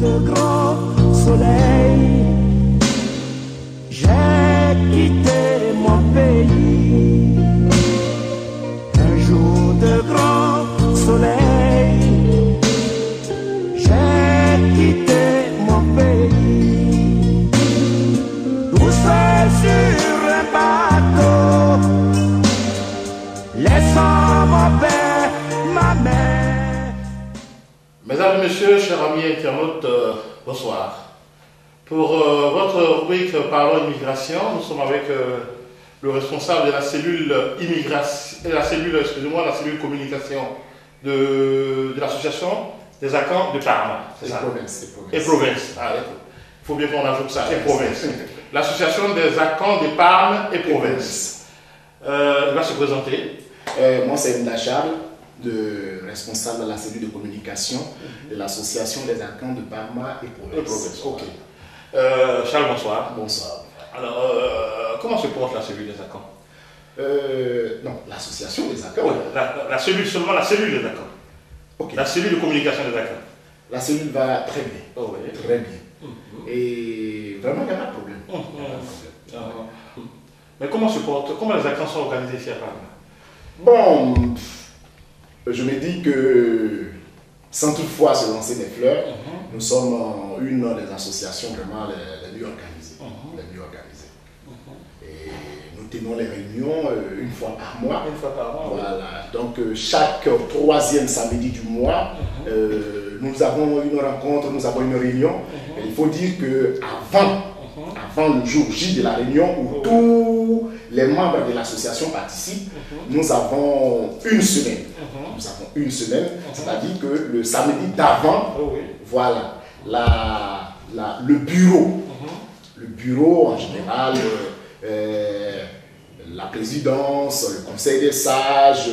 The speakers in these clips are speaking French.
de grand soleil, j'ai quitté mon pays. Un jour de grand soleil, j'ai quitté mon pays. Tout seul sur un bateau, laissant mon père, ma mère. Mesdames et messieurs, chers amis internautes, bonsoir. Pour votre rubrique Parlons immigration, nous sommes avec le responsable de la cellule immigration, la cellule communication de l'association des ACAN de Parma. Et province. Et province. Ah, il faut bien qu'on ajoute ça, et province. L'association des ACAN de Parme et province. Il va se présenter. Moi, c'est Mda Charles, responsable de la cellule de communication de l'association des ACAN de Parma et province. Ok. Charles, bonsoir. Bonsoir. Alors, comment se porte la cellule des ACAN? Non, l'association des ACAN. Oui, la cellule, seulement la cellule des ACAN. Okay. La cellule de communication des ACAN. La cellule va très bien. Oh, oui. Très bien. Et vraiment, il n'y a pas de problème. Mais comment les ACAN sont organisés ici à Parma? Bon, je me dis que sans toutefois se lancer des fleurs, nous sommes une des associations vraiment les mieux organisées. Et nous tenons les réunions une fois par mois. Une fois par mois. Voilà. Donc chaque troisième samedi du mois, nous avons une rencontre, nous avons une réunion. Et il faut dire que avant le jour J de la réunion où tous les membres de l'association participent, nous avons une semaine. Nous avons une semaine, c'est-à-dire que le samedi d'avant, voilà, le bureau en général, la présidence, le conseil des sages,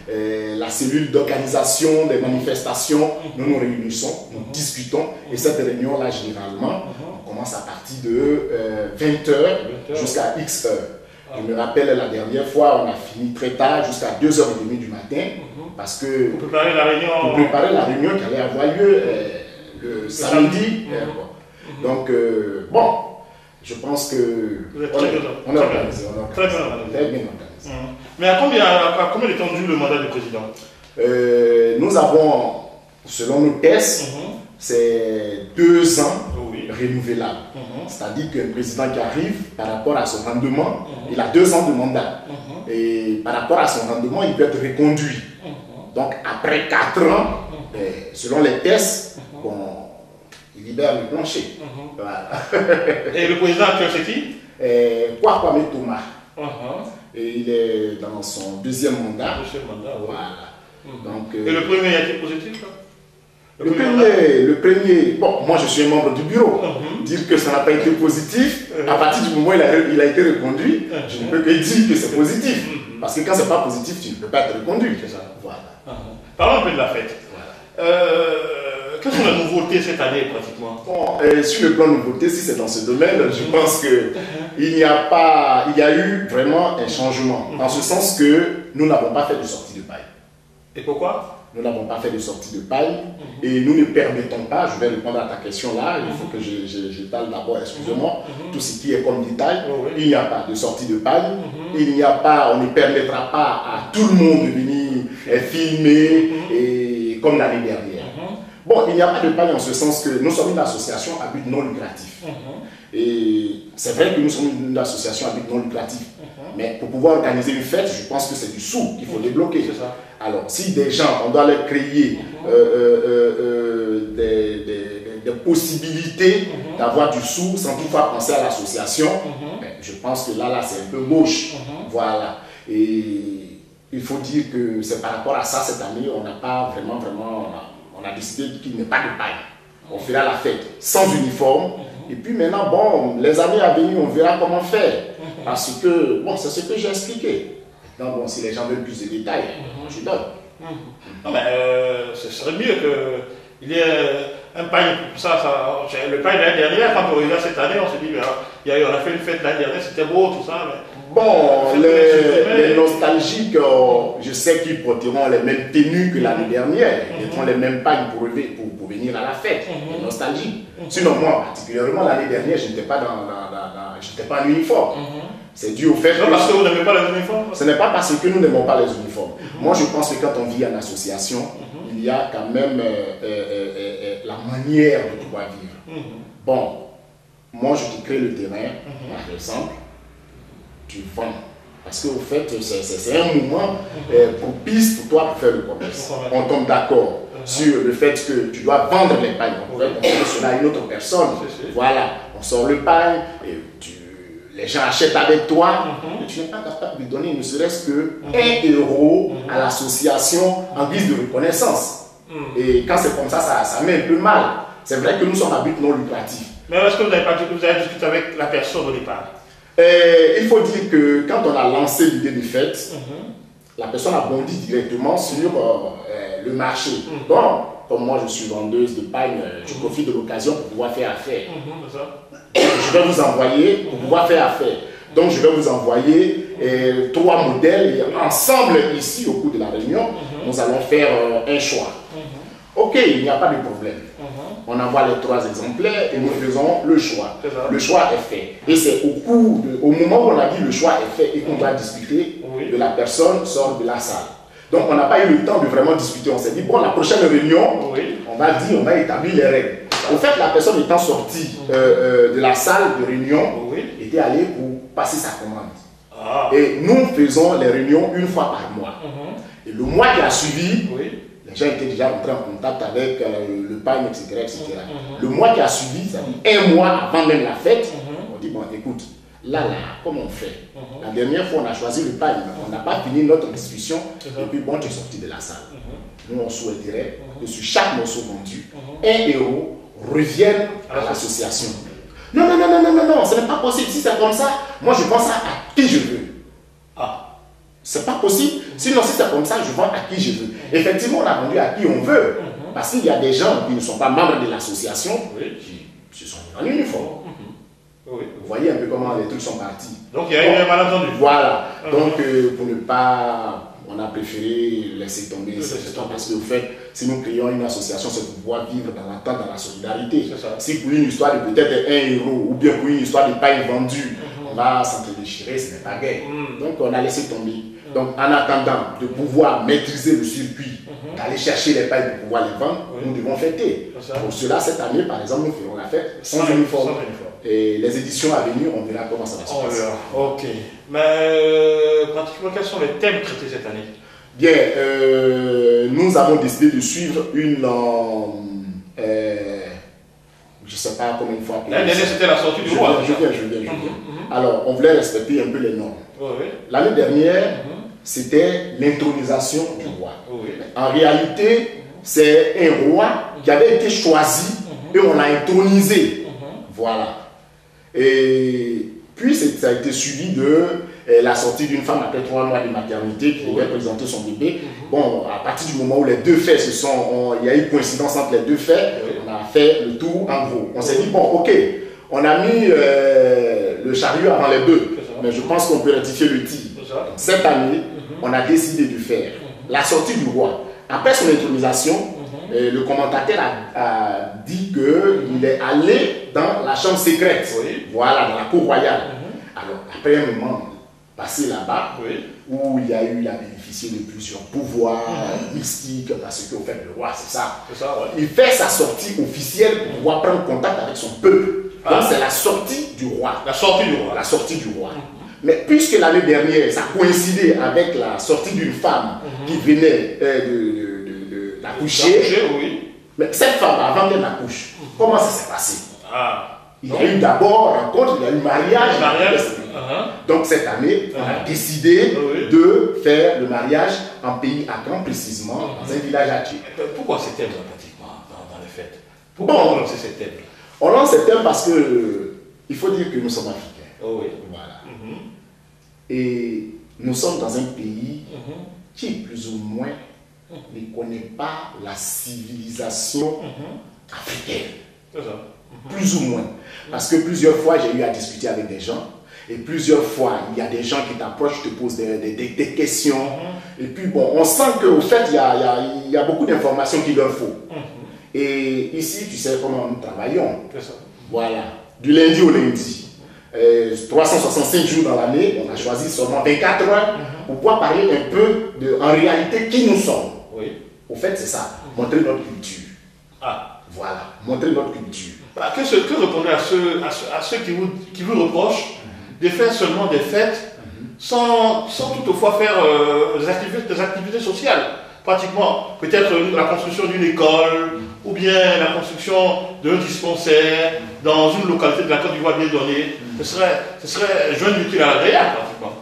la cellule d'organisation des manifestations, nous nous réunissons, nous discutons, et cette réunion-là, généralement, on commence à partir de 20h jusqu'à X heures. Je me rappelle la dernière fois, on a fini très tard, jusqu'à 2h30 du matin, parce que pour préparer la réunion qui allait avoir lieu le samedi. Donc, bon, je pense que vous êtes très bien organisé. Très bien organisé. Mais à combien d'étendue le mandat du président? Nous avons, selon nos tests, c'est 2 ans renouvelable. C'est-à-dire qu'un président qui arrive, par rapport à son rendement, il a 2 ans de mandat. Et par rapport à son rendement, il peut être reconduit. Donc après 4 ans, selon les tests, bon, il libère le plancher. Voilà. Et le président actuel, c'est qui? Kwame Thomas. Et il est dans son 2e mandat. Voilà. Donc, et le premier a été positif? Le premier, bon, moi je suis un membre du bureau. Dire que ça n'a pas été positif, à partir du moment où il a été reconduit, je ne peux que dire que c'est positif. Parce que quand c'est pas positif, tu ne peux pas être reconduit. C'est ça. Voilà. Parlons un peu de la fête. Quelles sont les nouveautés cette année pratiquement? Bon, sur le plan nouveauté, si c'est dans ce domaine, je pense qu'il y a eu vraiment un changement. En ce sens que nous n'avons pas fait de sortie de paille. Et pourquoi? Nous n'avons pas fait de sortie de paille et nous ne permettons pas, je vais répondre à ta question là, il faut que j'étale d'abord, excusez-moi, tout ce qui est comme détail, il n'y a pas de sortie de paille, il n'y a pas, on ne permettra pas à tout le monde de venir filmer et, comme l'année dernière. Bon, il n'y a pas de paille en ce sens que nous sommes une association à but non lucratif. Et c'est vrai que nous sommes une association à but non lucratif. Mais pour pouvoir organiser une fête, je pense que c'est du sou qu'il faut débloquer. Ça. Alors, si des gens, on doit leur créer des possibilités d'avoir du sou sans toutefois penser à l'association, je pense que là c'est un peu gauche. Voilà. Et il faut dire que c'est par rapport à ça, cette année, on n'a pas vraiment, on a décidé qu'il n'y ait pas de paille. On fera la fête sans uniforme. Et puis maintenant, bon, les années à venir, on verra comment faire. Parce que, bon, c'est ce que j'ai expliqué. Donc, bon, si les gens veulent plus de détails, je donne. Non, mais ce serait mieux qu'il y ait un paille. Le paille de l'année dernière, quand on regarde cette année, on s'est dit, on a fait une fête l'année dernière, c'était beau, tout ça. Mais bon, les nostalgiques, je sais qu'ils porteront les mêmes tenues que l'année dernière. Ils mettront les mêmes pagnes pour venir à la fête. Nostalgique. Sinon, moi, particulièrement l'année dernière, je n'étais pas en uniforme. C'est dû au fait que... parce que vous n'aimez pas les uniformes? Ce n'est pas parce que nous n'aimons pas les uniformes. Moi, je pense que quand on vit en association, il y a quand même la manière de pouvoir vivre. Bon, moi, je te crée le terrain, par exemple, tu vends. Parce qu'au fait, c'est un moment propice pour toi pour faire le commerce. On tombe d'accord sur le fait que tu dois vendre les pagnes. On fait cela à une autre personne. Voilà, on sort le pagne, et les gens achètent avec toi, et tu n'es pas capable de donner ne serait-ce que 1 euro à l'association en guise de reconnaissance. Et quand c'est comme ça, ça met un peu mal. C'est vrai que nous sommes à but non lucratif. Mais est-ce que vous avez discuté avec la personne au départ? Il faut dire que quand on a lancé l'idée de fête, la personne a bondi directement sur le marché. Bon, comme moi je suis vendeuse de pagne, je profite de l'occasion pour pouvoir faire affaire. Je vais vous envoyer pour pouvoir faire affaire. Donc je vais vous envoyer 3 modèles et ensemble ici au cours de la réunion, nous allons faire un choix. Ok, il n'y a pas de problème. On envoie les 3 exemplaires et nous faisons le choix. Le choix est fait. Et c'est au moment où on a dit le choix est fait et qu'on doit discuter, que la personne sort de la salle. Donc on n'a pas eu le temps de vraiment discuter. On s'est dit, bon, la prochaine réunion, on va établir les règles. Au fait, la personne étant sortie de la salle de réunion, était allée pour passer sa commande. Et nous faisons les réunions 1 fois par mois. Et le mois qui a suivi, les gens étaient déjà entrés en contact avec le pagne, etc. Le mois qui a suivi, c'est-à-dire 1 mois avant même la fête, on dit, bon, écoute, là, comment on fait? La dernière fois, on a choisi le pagne, on n'a pas fini notre discussion, et puis bon, tu es sorti de la salle. Nous, on souhaiterait que sur chaque morceau vendu, 1 euro revienne à l'association. Non, ce n'est pas possible. Si c'est comme ça, moi, je vends ça à qui je veux. C'est pas possible. Sinon, si c'est comme ça, je vends à qui je veux. Effectivement, on a vendu à qui on veut. Parce qu'il y a des gens qui ne sont pas membres de l'association qui se sont mis en uniforme. Vous voyez un peu comment les trucs sont partis. Donc, il y a eu un malentendu. Voilà. Donc, pour ne pas... On a préféré laisser tomber cette histoire parce qu'au fait, si nous créons une association, c'est pour pouvoir vivre dans l'attente, dans la solidarité. Si pour une histoire de peut-être 1 euro ou bien pour une histoire de paille vendue, on va s'entre-déchirer, ce n'est pas gay. Donc on a laissé tomber. Donc en attendant de pouvoir maîtriser le circuit, d'aller chercher les pailles pour pouvoir les vendre, nous devons fêter. Pour cela, cette année, par exemple, nous ferons la fête sans uniforme. Et les éditions à venir, on verra comment ça va se passer. Ok. Mais pratiquement, quels sont les thèmes traités cette année? Bien, nous avons décidé de suivre une... je ne sais pas combien de fois... L'année dernière, c'était la sortie du roi. Je viens. Alors, on voulait respecter un peu les normes. L'année dernière, c'était l'intronisation du roi. En réalité, c'est un roi qui avait été choisi et on l'a intronisé. Voilà. Et puis, ça a été suivi de la sortie d'une femme après 3 mois de maternité qui devait présenter son bébé. Bon, à partir du moment où les 2 faits il y a eu coïncidence entre les 2 faits, on a fait le tour en gros. On s'est dit, bon, ok, on a mis le chariot avant les bœufs, mais je pense qu'on peut rectifier le tir. Cette année, on a décidé de faire la sortie du roi. Après son intronisation, le commentateur a dit qu'il est allé dans la chambre secrète, voilà, dans la cour royale. Alors, après un moment passé là-bas, où il a bénéficié de plusieurs pouvoirs mystiques, parce qu'au fait, le roi, c'est ça. Il fait sa sortie officielle pour pouvoir prendre contact avec son peuple. Donc, c'est la sortie du roi. La sortie du roi. La sortie du roi. Mais puisque l'année dernière, ça coïncidait avec la sortie d'une femme qui venait d'accoucher, mais cette femme, avant qu'elle n'accouche, comment ça s'est passé? Il y a eu d'abord rencontre, il y a eu mariage. Donc cette année, on a décidé de faire le mariage en pays à Caen, précisément, dans un village à Thieu. Pourquoi ces thèmes pratiquement dans les fêtes? Pourquoi on lance ces thèmes? On lance ces thèmes parce que il faut dire que nous sommes africains. Voilà. Et nous sommes dans un pays qui, plus ou moins, ne connaît pas la civilisation africaine. Plus ou moins. Parce que plusieurs fois, j'ai eu à discuter avec des gens Et plusieurs fois, il y a des gens qui t'approchent, te posent des questions. Et puis bon, on sent qu'au fait, il y a beaucoup d'informations qu'il leur faut. Et ici, tu sais comment nous travaillons. Voilà, du lundi au lundi. 365 jours dans l'année, on a choisi seulement 24 heures pour pouvoir parler un peu de, en réalité, qui nous sommes. Oui. Au fait, c'est ça, montrer notre culture. Ah. Voilà, montrer notre culture. Bah, que répondez à ceux qui vous reprochent de faire seulement des fêtes sans toutefois faire des activités sociales? Pratiquement, peut-être la construction d'une école ou bien la construction d'un dispensaire dans une localité de la Côte d'Ivoire bien donnée. Ce serait joindre l'utile à l'agréable, pratiquement.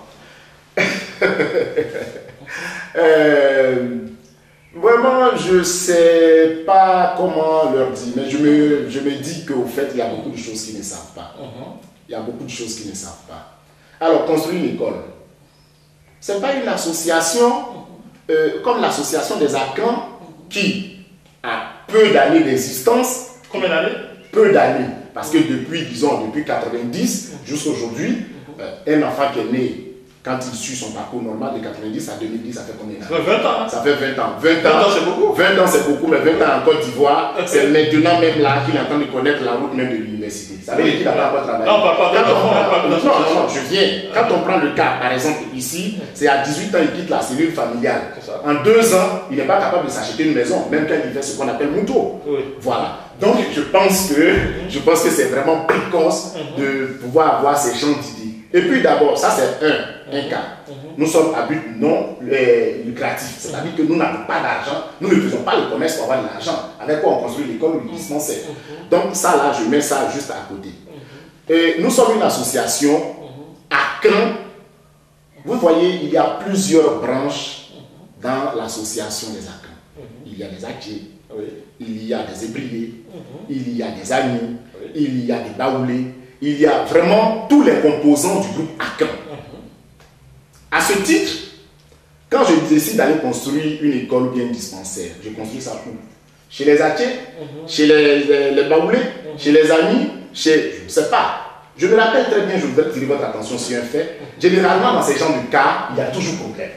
Vraiment, je ne sais pas comment leur dire, mais je me dis qu'au fait, il y a beaucoup de choses qu'ils ne savent pas. Il y a beaucoup de choses qu'ils ne savent pas. Alors, construire une école, ce n'est pas une association comme l'association des Akans qui a peu d'années d'existence. Combien d'années? Peu d'années. Parce que depuis 90 jusqu'à aujourd'hui, un enfant qui est né, quand il suit son parcours normal de 90 à 2010, ça fait combien d'années? Ça fait 20 ans. Hein? Ça fait 20 ans. 20 ans, c'est beaucoup. 20 ans, c'est beaucoup, mais 20 ans en Côte d'Ivoire, c'est maintenant même là qu'il est en train de connaître la route même de l'université. Ça veut dire qu'il n'a pas encore travaillé. Non, je viens. Quand on prend le cas, par exemple, ici, c'est à 18 ans, il quitte la cellule familiale. En 2 ans, il n'est pas capable de s'acheter une maison, même quand il fait ce qu'on appelle moto. Oui. Voilà. Donc, je pense que c'est vraiment précoce de pouvoir avoir ces gens d'idées. Et puis d'abord, ça c'est un cas. Nous sommes à but non lucratif. C'est-à-dire que nous n'avons pas d'argent. Nous ne faisons pas le commerce pour avoir de l'argent. Avec quoi on construit l'école ou le dispensaire. Donc ça là, je mets ça juste à côté. Et nous sommes une association à Cran. Vous voyez, il y a plusieurs branches dans l'association des Akans. Il y a des Akiés, il y a des Ébriés, il y a des Amis, il y a des Baoulés. Il y a vraiment tous les composants du groupe Akan. À ce titre, quand je décide d'aller construire une école ou bien un dispensaire, je construis ça où? Chez les Akiés, chez les Baoulés, chez les Amis, chez... je ne sais pas. Je me rappelle très bien, je voudrais attirer votre attention sur un fait. Généralement, dans ces genres de cas, il y a toujours problème.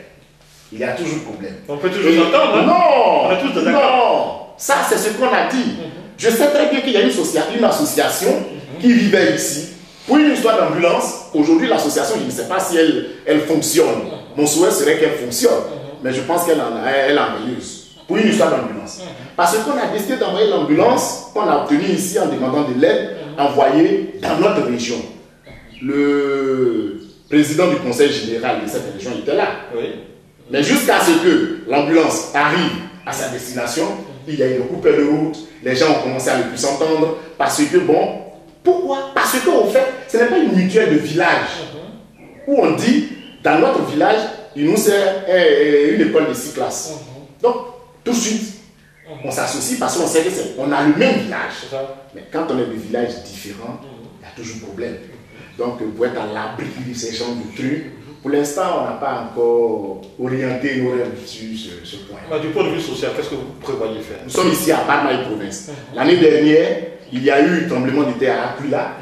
Il y a toujours problème. On peut toujours s'entendre, hein? Non! On est tous d'accord. Non! Ça, c'est ce qu'on a dit. Je sais très bien qu'il y a une association qui vivait ici. Pour une histoire d'ambulance, aujourd'hui l'association, je ne sais pas si elle fonctionne. Mon souhait serait qu'elle fonctionne, mais je pense qu'elle est ennuyeuse. Pour une histoire d'ambulance. Parce qu'on a décidé d'envoyer l'ambulance qu'on a obtenue ici en demandant de l'aide, envoyée dans notre région. Le président du conseil général de cette région était là. Mais jusqu'à ce que l'ambulance arrive à sa destination, il y a eu une coupure de route, les gens ont commencé à ne plus s'entendre, parce que bon, pourquoi? Parce qu'au fait, ce n'est pas une mutuelle de village où on dit, dans notre village, il nous sert une école de 6 classes. Donc, tout de suite, on s'associe parce qu'on sait qu'on a le même village. Mais quand on est de villages différents, il y a toujours problème. Donc, pour être à l'abri de ces genres de trucs, pour l'instant, on n'a pas encore orienté nos rêves sur ce point. Du point de vue social, qu'est-ce que vous prévoyez faire? Nous sommes ici à Barmaï province. L'année dernière, il y a eu un tremblement de terre à Akula.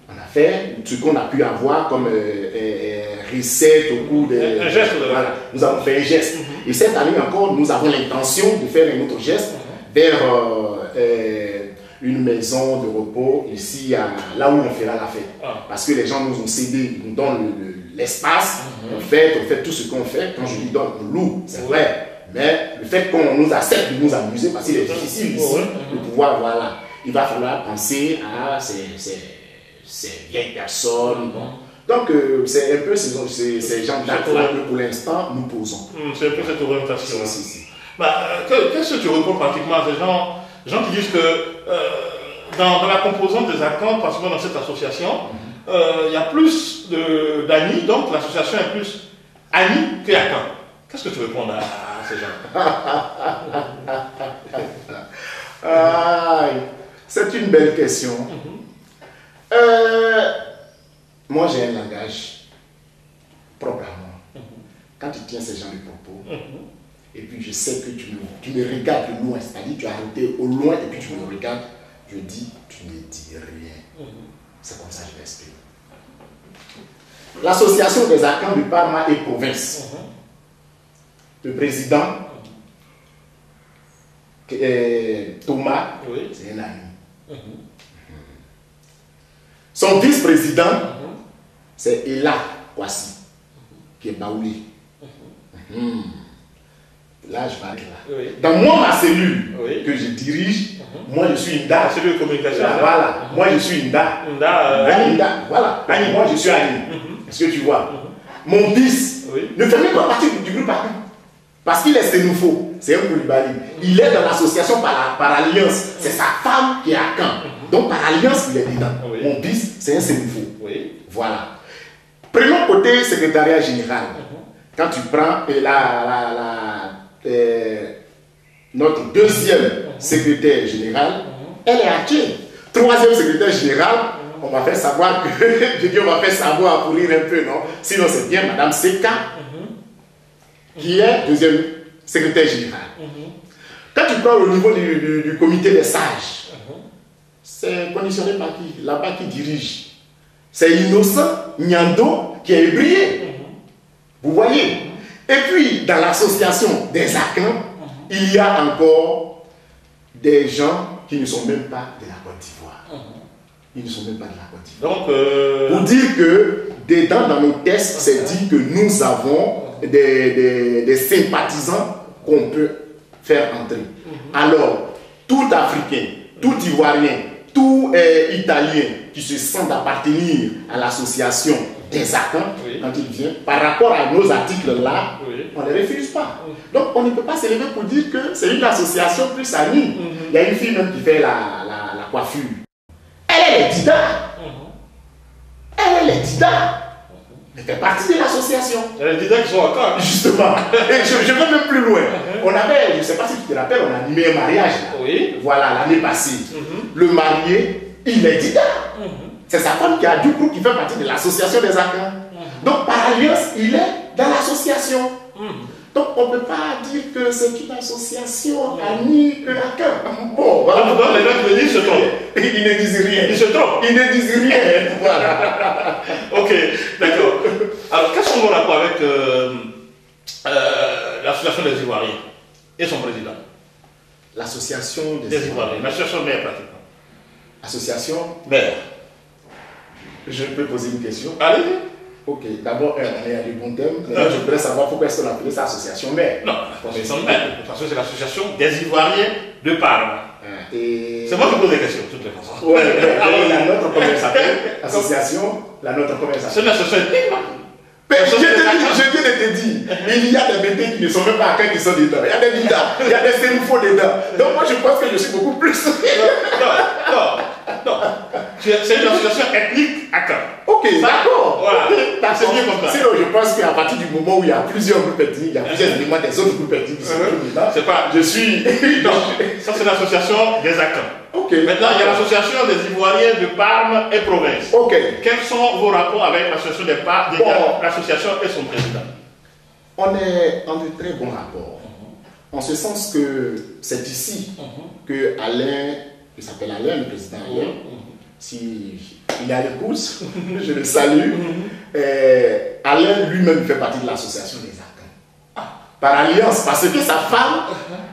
On a fait ce qu'on a pu avoir comme recette au cours de... Un geste. Voilà, nous avons fait un geste. Et cette année encore, nous avons l'intention de faire un autre geste vers une maison de repos ici, là où on fera la fête. Parce que les gens nous ont cédé, nous donnent l'espace, on fait tout ce qu'on fait. Quand je dis donne, on loue, c'est vrai. Mais le fait qu'on nous accepte de nous amuser, parce qu'il est difficile ici de pouvoir, voilà, il va falloir penser à ces vieilles personnes. Donc, c'est un peu ces gens d'actes-là que pour l'instant nous posons. C'est un peu cette orientation. Qu'est-ce que tu réponds pratiquement à ces gens qui disent que dans la composante des Akans, pratiquement dans cette association, il y a plus d'amis, donc l'association est plus amis que Akans. Qu'est-ce que tu réponds à ces gens? C'est une belle question. Moi, j'ai un langage propre à moi. Quand tu tiens ce genre de propos, et puis je sais que tu me regardes de loin, c'est-à-dire tu as arrêté au loin et puis tu me regardes, je dis, tu ne dis rien. C'est comme ça que je m'exprime. L'association des Akans de Parma et province. Le président, Thomas, c'est un ami. Son vice-président, c'est Ella Kwasi, qui est Baouli. Là, je m'arrête là. Dans ma cellule que je dirige, moi je suis Inda. La cellule de communication. Voilà, moi je suis Inda. Inda, voilà. Annie, moi je suis Annie. Est-ce que tu vois? Mon fils ne fait même pas partie du groupe Akan. Parce qu'il est sénoufo, c'est un Koulibaly. Il est dans l'association par alliance. C'est sa femme qui est Akan. Donc par alliance, il est dedans. Mon fils, c'est un sénoufo. Voilà. Prenons côté secrétariat général. Quand tu prends notre deuxième secrétaire général, elle est Haché. Troisième secrétaire général, on va faire savoir que, je dis on va faire savoir pour rire un peu, non? Sinon c'est bien Madame Seka, qui est deuxième secrétaire général. Quand tu prends au niveau du comité des sages, c'est conditionné par qui? Là-bas qui dirige. C'est Innocent Nyando qui est brillé. Vous voyez? Et puis, dans l'association des Akans, il y a encore des gens qui ne sont même pas de la Côte d'Ivoire. Ils ne sont même pas de la Côte d'Ivoire. Donc, pour dire que, dedans, dans nos tests, c'est dit que nous avons des sympathisants qu'on peut faire entrer. Alors, tout Africain, tout Ivoirien, tout Italien qui se sent appartenir à l'association des Akans, quand il vient, par rapport à nos articles-là, on ne les refuse pas. Donc, on ne peut pas se lever pour dire que c'est une association plus amie. Il y a une fille même qui fait la coiffure. Elle est Dida. Elle est Dida. Elle fait partie de l'association. Elle est Dida qui sont à Caen. Justement. Et je vais même plus loin. On avait, je ne sais pas si tu te rappelles, on a animé un mariage. Voilà, l'année passée. Le marié, il est Dida. C'est sa femme qui a du coup qui fait partie de l'association des Akans. Donc par alliance, il est dans l'association. Donc on ne peut pas dire que c'est une association amie que Akan. Bon, voilà. Les gens me disent se trompent. Ils ne disent rien. Ils se trompent. Ils ne disent rien. Voilà. Ok, d'accord. Alors quels sont vos rapports avec l'association des Ivoiriens et son président? L'association des Ivoiriens. L'association mère pratiquement. Association mère. Je peux poser une question? Allez. Ok, d'abord, on est à du bon thème. Je voudrais savoir pourquoi est-ce qu'on appelait ça association mère. Non, parce que c'est l'association des Ivoiriens de Parme. C'est moi qui pose des questions, de toutes les façons. Oui, la nôtre, comment elle s'appelle? Association, la nôtre, comment elle s'appelle? C'est une association ethnique, non? Je viens de te dire, il y a des bébés qui ne sont même pas à qui sont dedans. Il y a des Dida, il y a des Sénoufos dedans. Donc moi je pense que je suis beaucoup plus. Non. C'est une association ethnique à Caen. Ok, d'accord. Voilà. C'est bien comme ça. Sinon, je pense qu'à partir du moment où il y a plusieurs groupes ethniques, il y a plusieurs éléments des autres groupes ethniques qui sont dedans. C'est pas. Je suis. Non, ça c'est l'association des Akans. Ok. Maintenant, il y a l'association des Ivoiriens de Parme et province. Ok. Quels sont vos rapports avec l'association des Parme, l'association et son président? On est en de très bons rapports. En ce sens que c'est ici que Alain, il s'appelle Alain, le président Alain, si il est à l'écoute, je le salue. Alain lui-même fait partie de l'association des Akans. Par alliance, parce que sa femme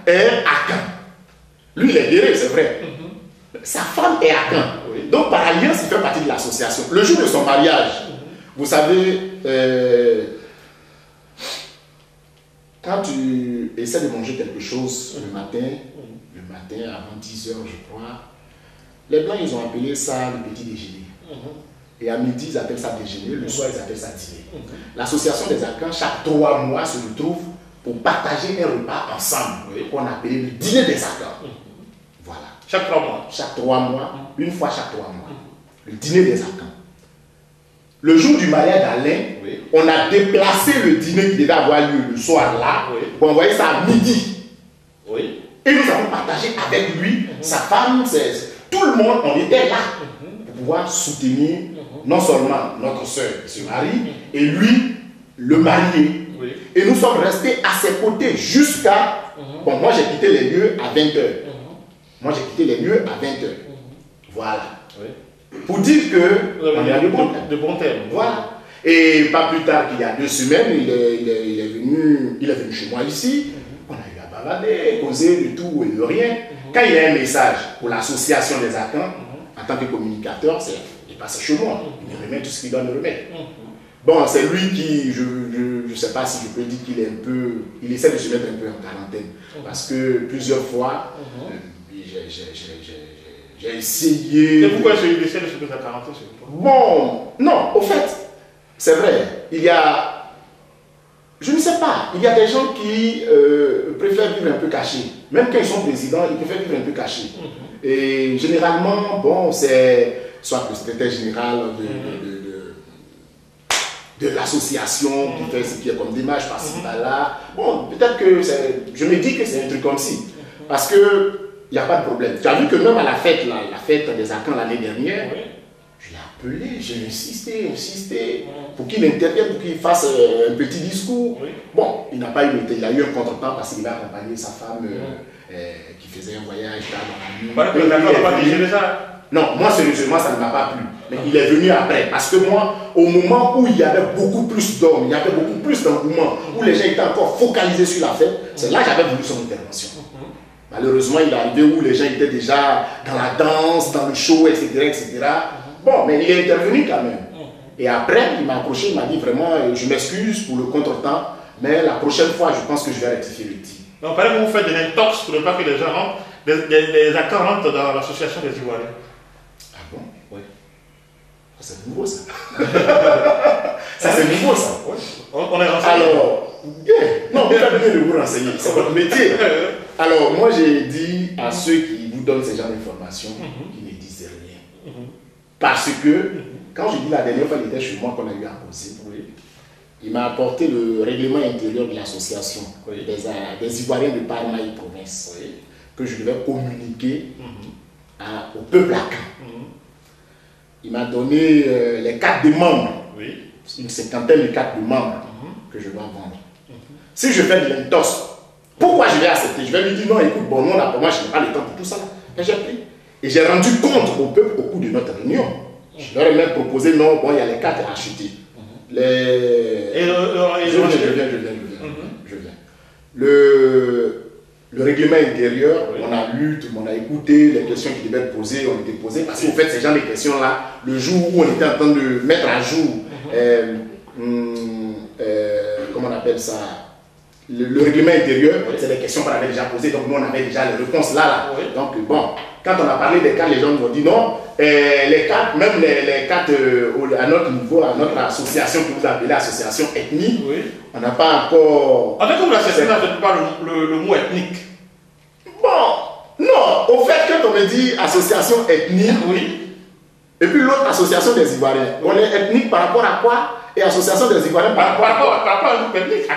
est Akan. Lui, il est guéri, c'est vrai. Sa femme est Akan. Donc, par alliance, il fait partie de l'association. Le jour de son mariage, vous savez, quand tu essaies de manger quelque chose le matin avant 10 h, je crois, les Blancs, ils ont appelé ça le petit déjeuner. Et à midi, ils appellent ça déjeuner, le soir, ils appellent ça dîner. L'association des Akans, chaque 3 mois, se retrouve pour partager un repas ensemble, qu'on appelle le dîner des Akans. Voilà. Chaque 3 mois. Chaque 3 mois, une fois chaque 3 mois. Le dîner des Akans. Le jour du mariage d'Alain, on a déplacé le dîner qui devait avoir lieu le soir là, pour envoyer ça à midi. Et nous avons partagé avec lui, sa femme, tout le monde, on était là pour pouvoir soutenir non seulement notre soeur qui se marie, et lui, le marié. Et nous sommes restés à ses côtés jusqu'à... Bon, moi j'ai quitté les lieux à 20 h. Moi j'ai quitté les lieux à 20 h. Voilà. Pour dire que... on est à de bons termes. Voilà. Et pas plus tard qu'il y a 2 semaines, il est venu chez moi ici. On a eu à balader, causer de tout et de rien. Quand il y a un message pour l'association des Akans, en tant que communicateur, il passe chez moi. Il remet tout ce qu'il doit me remettre. Bon, c'est lui qui, je ne sais pas si je peux dire qu'il est un peu, il essaie de se mettre un peu en quarantaine. Parce que plusieurs fois, j'ai essayé. Et pourquoi il essaie de se mettre en quarantaine? Bon, non, au fait, c'est vrai, il y a, je ne sais pas, il y a des gens qui préfèrent vivre un peu cachés. Même quand ils sont présidents, ils préfèrent vivre un peu cachés. Et généralement, bon, c'est soit le secrétaire général de l'association qui fait ce qui est comme démarche par-ci, par-là. Bon, peut-être que je me dis que c'est un truc comme si. Parce que il n'y a pas de problème. Tu as vu que même à la fête des Akans l'année dernière, je l'ai appelé, j'ai insisté pour qu'il intervienne, pour qu'il fasse un petit discours. Bon, il n'a pas eu il a eu un contretemps parce qu'il a accompagné sa femme qui faisait un voyage dans la nuit. Non, moi sérieusement ça ne m'a pas plu. Mais il est venu après. Parce que moi, au moment où il y avait beaucoup plus d'hommes, il y avait beaucoup plus d'engouement, où les gens étaient encore focalisés sur la fête, c'est là que j'avais voulu son intervention. Malheureusement, il est arrivé où les gens étaient déjà dans la danse, dans le show, etc. etc. Bon, mais il est intervenu quand même. Et après, il m'a approché, il m'a dit vraiment, je m'excuse pour le contretemps, mais la prochaine fois, je pense que je vais rectifier le tir. Donc, paraît que vous faites des intox pour ne pas que les gens rentrent, les Akans rentrent dans l'association des Ivoiriens. Ah bon? Oui. C'est nouveau ça. Ça c'est nouveau ça. On est renseigné. Alors, non, vous faites bien de vous renseigner, c'est votre métier. Alors, moi j'ai dit à ceux qui vous donnent ces genres d'informations qu'ils ne disent rien. Parce que, quand je dis la dernière fois qu'il était chez moi qu'on a eu à causer, il m'a apporté le règlement intérieur de l'association des Ivoiriens de Parmaï province que je devais communiquer au peuple Akan. Il m'a donné les cartes de membres, une cinquantaine de cartes de membres que je dois vendre. Si je fais de l'intox, pourquoi je vais accepter? Je vais lui dire non, écoute, bon, non, là, pour moi, je n'ai pas le temps pour tout ça. Et j'ai pris. Et j'ai rendu compte au peuple au cours de notre réunion. Je leur ai même proposé, non, bon, il y a les cartes à acheter. Je viens. Le règlement intérieur, on a lu, tout le monde a écouté, les questions qui devaient être posées ont été posées. Parce qu'au fait, ces gens de questions-là, le jour où on était en train de mettre à jour, comment on appelle ça, le règlement intérieur, c'est des questions qu'on avait déjà posées, donc nous on avait déjà les réponses là. Donc bon, quand on a parlé des cartes, les gens nous ont dit non, les cartes, même les cartes à notre niveau, à notre association que vous appelez association ethnique, on n'a pas encore... En fait, comme l'association n'a pas le mot ethnique. Bon, non, au fait, quand on me dit association ethnique, et puis l'autre association des Ivoiriens, on est ethnique par rapport à quoi? Et association des Ivoiriens par rapport à un groupe ethnique,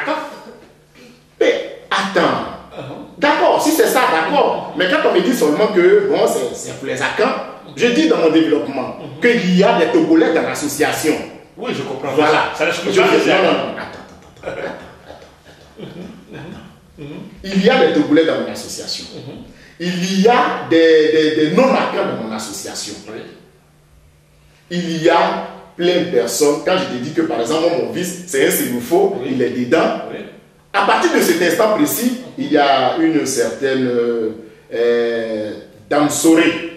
mais attends, d'accord, si c'est ça, d'accord, mais quand on me dit seulement que bon, c'est pour les Akans, je dis dans mon développement qu'il y a des Togolais dans l'association. Oui, je comprends. Voilà. Ça laisse que attends. Il y a des Togolais dans mon association. Il y a des non-Akans dans mon association. Il y a plein de personnes. Quand je te dis que par exemple, mon fils, c'est un sénoufo, il est dedans. À partir de cet instant précis, il y a une certaine Dame Soré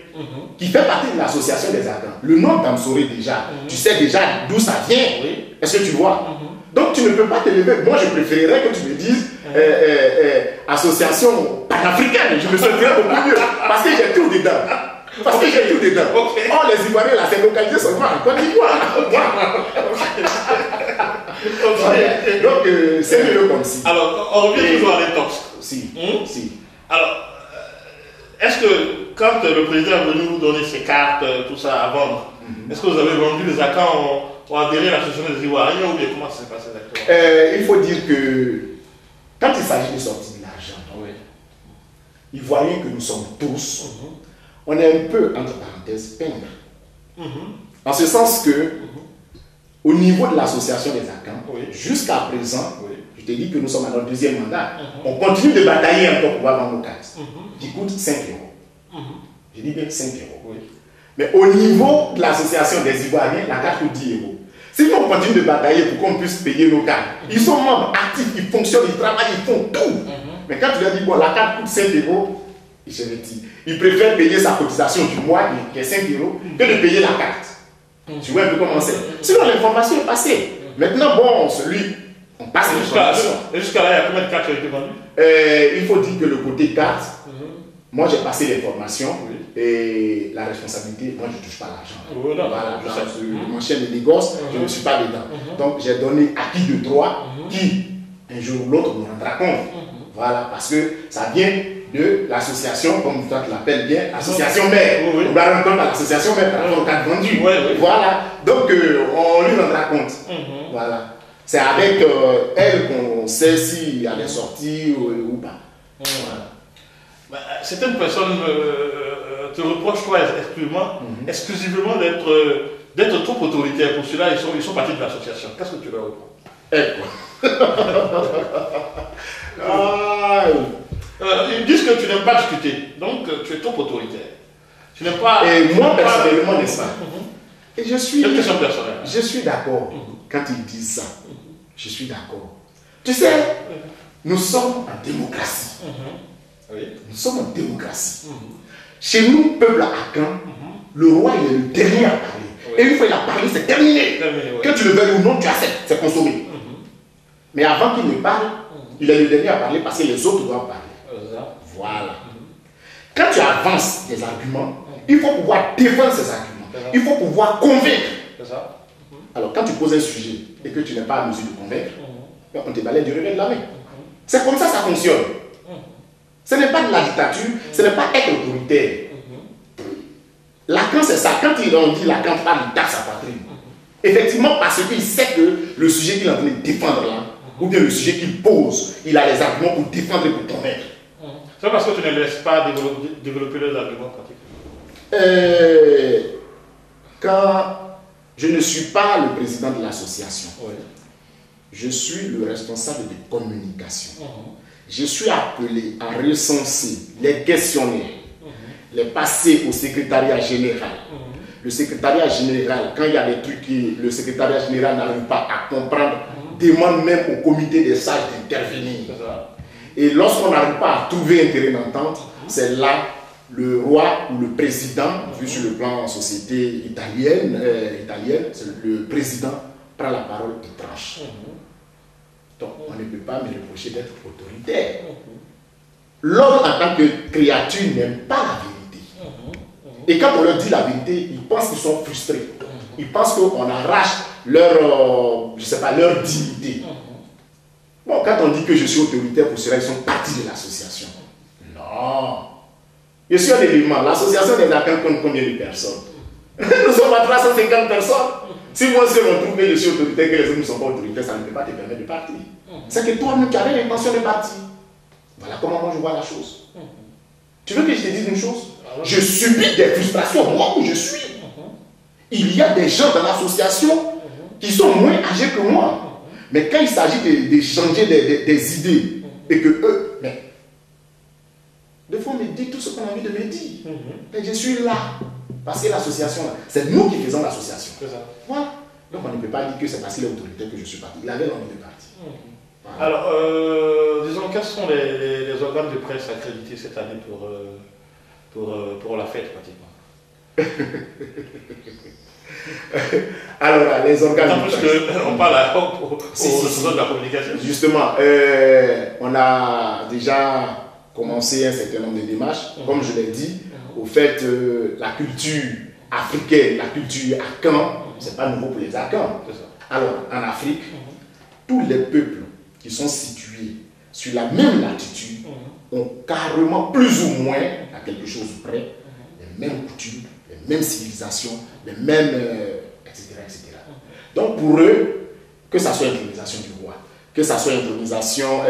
qui fait partie de l'association des Akans. Le nom Dame Soré déjà, tu sais déjà d'où ça vient. Est-ce que tu vois? Donc tu ne peux pas te lever. Moi je préférerais que tu me dises association panafricaine. Je me sentirais beaucoup mieux parce que j'ai tout dedans. Or les Ivoiriens là, c'est localisé seulement en Côte d'Ivoire. Donc c'est mieux comme si. Alors on revient toujours à l'intox. Si. Alors, est-ce que quand le président est venu vous donner ses cartes, tout ça à vendre, est-ce que vous avez vendu les Akans ont adhéré à l'association des Ivoiriens ou bien comment ça s'est passé exactement? Il faut dire que quand il s'agit de sortir de l'argent, Ivoiriens que nous sommes tous, on est un peu, entre parenthèses, peindre. En ce sens que, au niveau de l'association des Akans, jusqu'à présent, je te dis que nous sommes à notre deuxième mandat, on continue de batailler encore pour avoir nos cartes, qui coûtent 5 euros. Je dis bien 5 euros. Mais au niveau de l'association des Ivoiriens, la carte coûte 10 euros. Sinon, on continue de batailler pour qu'on puisse payer nos cartes. Ils sont membres actifs, ils fonctionnent, ils travaillent, ils font tout. Mais quand tu leur dis, bon, la carte coûte 5 euros, ils se retirent. Ils préfèrent payer sa cotisation du mois, qui est 5 euros, que de payer la carte. Tu vois un peu comment c'est. Sinon, l'information est passée. Maintenant, bon, on passe l'information. Jusqu'à là, il y a combien de cartes qui ont été vendues? Il faut dire que le côté carte, moi j'ai passé l'information et la responsabilité, moi je ne touche pas l'argent. Voilà, mon chien de négoce, je ne suis pas dedans. Donc j'ai donné à qui de droit qui, un jour ou l'autre, nous rendra compte. Voilà, parce que ça vient de l'association, comme toi tu l'appelles bien, association mère. On va rendre compte à l'association mère par rapport aux cartes vendues. Voilà, donc on lui rendra compte. Voilà. C'est avec elle qu'on sait si elle est sortie ou pas. Voilà. Certaines personnes te reprochent toi exclusivement d'être trop autoritaire. Pour cela, ils sont partis de l'association. Qu'est-ce que tu leur reproches? Ils disent que tu n'aimes pas discuter, donc tu es trop autoritaire. Tu n'aimes pas. Et moi personnellement, n'est-ce pas? Et je suis. C'est une question personnelle. Je suis d'accord quand ils disent ça. Je suis d'accord. Tu sais, nous sommes en démocratie. Nous sommes en démocratie. Chez nous, peuple à Akan, le roi il est le dernier à parler. Et une fois il a parlé, c'est terminé. Que tu le veuilles ou non, tu acceptes, c'est consommé. Mais avant qu'il ne parle, il est le dernier à parler parce que les autres doivent parler. Voilà. Quand tu avances des arguments, il faut pouvoir défendre ces arguments. Il faut pouvoir convaincre. Alors quand tu poses un sujet et que tu n'es pas à mesure de convaincre, on te balaye du revers de la main. C'est comme ça que ça fonctionne. Ce n'est pas de la dictature, ce n'est pas être autoritaire. Lacan, c'est ça. Quand on dit Lacan parle dans sa patrie, effectivement, parce qu'il sait que le sujet qu'il est en train de défendre là, ou bien le sujet qu'il pose, il a les arguments pour défendre et pour convaincre. C'est parce que tu ne laisses pas développer les arguments pratiques. Quand je ne suis pas le président de l'association, je suis le responsable de communication. Je suis appelé à recenser les questionnaires, les passer au secrétariat général. Le secrétariat général, quand il y a des trucs que le secrétariat général n'arrive pas à comprendre, demande même au comité des sages d'intervenir. Et lorsqu'on n'arrive pas à trouver un terrain d'entente, c'est là le roi ou le président, vu sur le plan société italienne, le président prend la parole et tranche. Donc on ne peut pas me reprocher d'être autoritaire. L'homme en tant que créature n'aime pas la vérité. Et quand on leur dit la vérité, ils pensent qu'ils sont frustrés. Ils pensent qu'on arrache leur, je sais pas, leur dignité. Bon, quand on dit que je suis autoritaire pour cela, ils sont partis de l'association. Non. Je suis un élément. L'association des Akans compte combien de personnes? Nous sommes à 350 personnes. Si moi seul on trouve que je suis autoritaire, que les autres ne sont pas autoritaires, ça ne peut pas te permettre de partir. C'est que toi-même, tu avais l'intention de partir. Voilà comment moi je vois la chose. Tu veux que je te dise une chose? Je subis des frustrations, moi où je suis. Il y a des gens dans l'association qui sont moins âgés que moi. Mais quand il s'agit de changer des idées, et que eux, mais, des fois on me dit tout ce qu'on a envie de me dire. Et je suis là. Parce que l'association, c'est nous qui faisons l'association. Voilà. Donc on ne peut pas dire que c'est parce qu'il est autoritaire que je suis parti. Il avait envie de partir. Voilà. Alors, disons, quels sont les organes de presse accrédités cette année pour la fête pratiquement? Alors, les organes de presse. On parle aux de la communication. Justement, on a déjà commencé un certain nombre de démarches. Comme je l'ai dit, au fait, la culture africaine, la culture Akan, ce n'est pas nouveau pour les Akans. Alors, en Afrique, tous les peuples qui sont situés sur la même latitude ont carrément plus ou moins, à quelque chose près, les mêmes coutumes, les mêmes civilisations, les mêmes, etc., etc. Donc pour eux, que ça soit intronisation du roi, que ça soit intronisation,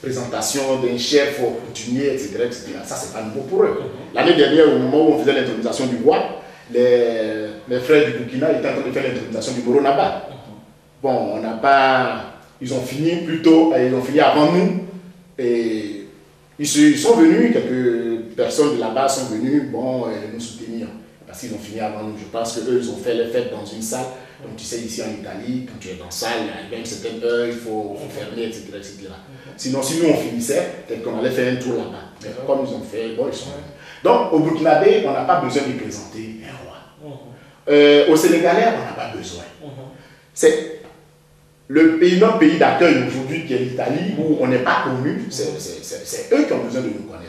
présentation d'un chef coutumier, etc., ça c'est pas nouveau pour eux. L'année dernière, au moment où on faisait l'intronisation du roi, les frères du Burkina étaient en train de faire l'intronisation du Boronaba. Bon, on n'a pas... Ils ont fini plutôt, ils ont fini avant nous. Et ils sont venus, quelques personnes de là-bas sont venues, bon, nous soutenir. Parce qu'ils ont fini avant nous. Je pense qu'eux, ils ont fait les fêtes dans une salle. Donc tu sais, ici en Italie, quand tu es dans la salle, il y a une certaine heure, il faut fermer, etc. Sinon, si nous on finissait, peut-être qu'on allait faire un tour là-bas. Mais comme ils ont fait, bon, ils sont... Donc au Burkinabé, on n'a pas besoin de présenter un roi. Au Sénégalais, on n'a pas besoin. C'est notre pays d'accueil aujourd'hui qui est l'Italie, où on n'est pas connu, c'est eux qui ont besoin de nous connaître.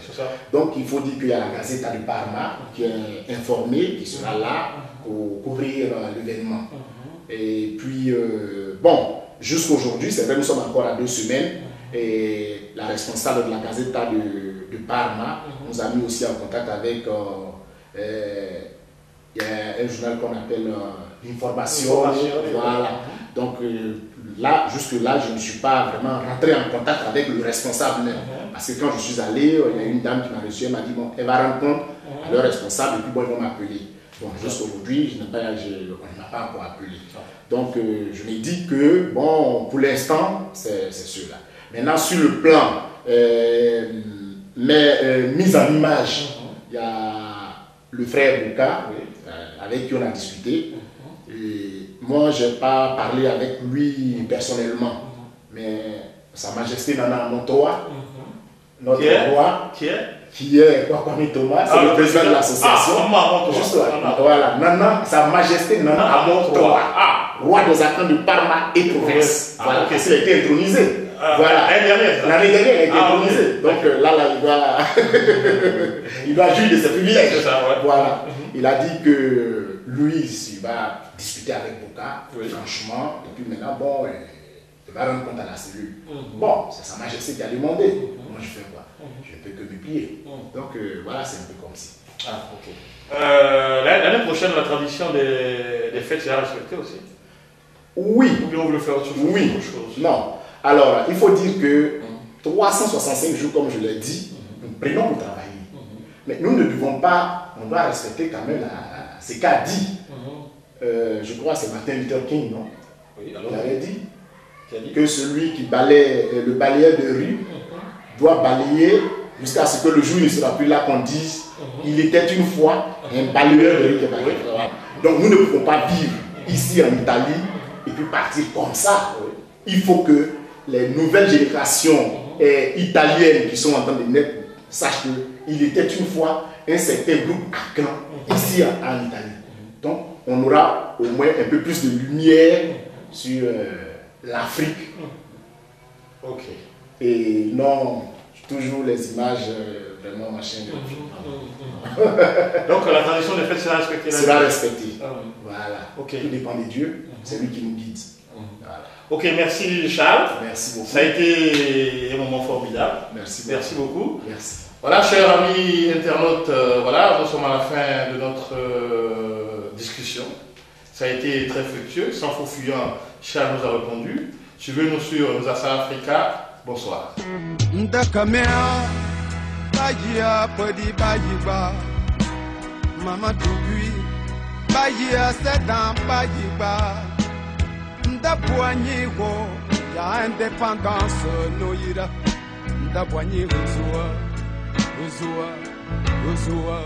Donc il faut dire qu'il y a la Gazzetta de Parma qui est informée, qui sera là pour couvrir l'événement. Et puis, bon, jusqu'aujourd'hui, c'est vrai, nous sommes encore à 2 semaines, et la responsable de la Gazzetta de Parma nous a mis aussi en contact avec il y a un journal qu'on appelle l'information. Voilà. Donc là, jusque-là, je ne suis pas vraiment rentré en contact avec le responsable même. Parce que quand je suis allé, il y a une dame qui m'a reçu, elle m'a dit, bon, elle va rendre compte à leur responsable et puis bon, ils vont m'appeler. Bon, jusqu'aujourd'hui, on ne m'a pas encore appelé. Donc je me dis que, bon, pour l'instant, c'est ceux-là. Maintenant, sur le plan mise en image, il y a le frère Bouka, avec qui on a discuté. Et moi, je n'ai pas parlé avec lui personnellement, mais Sa Majesté Nana Amontoa, notre roi, qui est Kwame Thomas, c'est le président de l'association. Juste là, voilà, Nana, Sa Majesté Nana Amontoa, roi des Akans de Parma et province. Voilà, parce qu'il a été intronisé. Voilà, l'année dernière, il a été intronisé. Donc là, il doit jouir de ses privilèges. Voilà. Il a dit que lui, il va discuter avec Bouka, franchement, et puis maintenant, bon, il va rendre compte à la cellule. Bon, c'est Sa Majesté qui a demandé. Moi, je fais quoi? Je ne peux que me plier. Donc voilà, c'est un peu comme ça. Ah, ok. L'année prochaine, la tradition des fêtes sera respectée aussi? Oui. Ou bien on veut faire autre chose? Oui. Non. Alors, il faut dire que 365 jours, comme je l'ai dit, nous prenons pour travailler. Mais nous ne devons pas, on doit respecter quand même ce qu'a dit. Je crois que c'est Martin Luther King, non? Oui, alors. Il avait dit que celui qui balaye, le balayeur de rue, doit balayer jusqu'à ce que le jour ne sera plus là qu'on dise il était une fois un balayeur de rue qui balayait. Donc nous ne pouvons pas vivre ici en Italie et puis partir comme ça. Il faut que les nouvelles générations italiennes qui sont en train de naître sachent qu'il était une fois un certain groupe Akan ici en Italie. Donc on aura au moins un peu plus de lumière sur l'Afrique. Ok. Et non toujours les images vraiment machin. Donc la tradition des fêtes sera respectée. Sera respectée. Voilà. Okay. Tout dépend de Dieu. C'est lui qui nous guide. Voilà. Ok, merci Charles. Merci beaucoup. Ça a été un moment formidable. Merci beaucoup. Merci beaucoup. Merci. Voilà, chers amis internautes, voilà, nous sommes à la fin de notre discussion. Ça a été très fructueux, sans faux fuyant, Charles nous a répondu. Suivez-nous sur Nzasa Africa. Bonsoir. Maman Tougui, Bahia c'est dans Bayiba. Ndaboigné wo, y'a indépendance noyira. Ndaboigné Ouzoua, Ouzoua, Ouzoua.